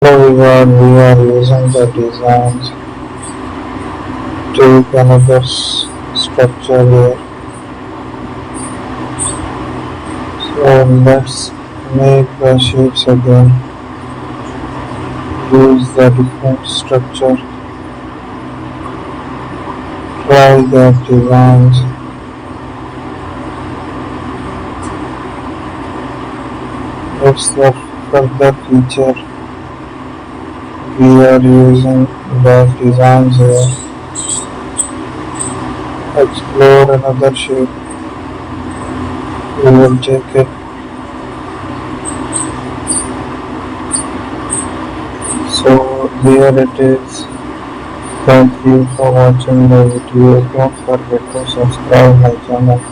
So we are using the designs to another structure here. So let's make the shapes again. Use the different structure. Try the designs. What's the further feature? We are using the designs here. Explore another shape. We will take it. So here it is. Thank you for watching the video. Don't forget to subscribe my channel.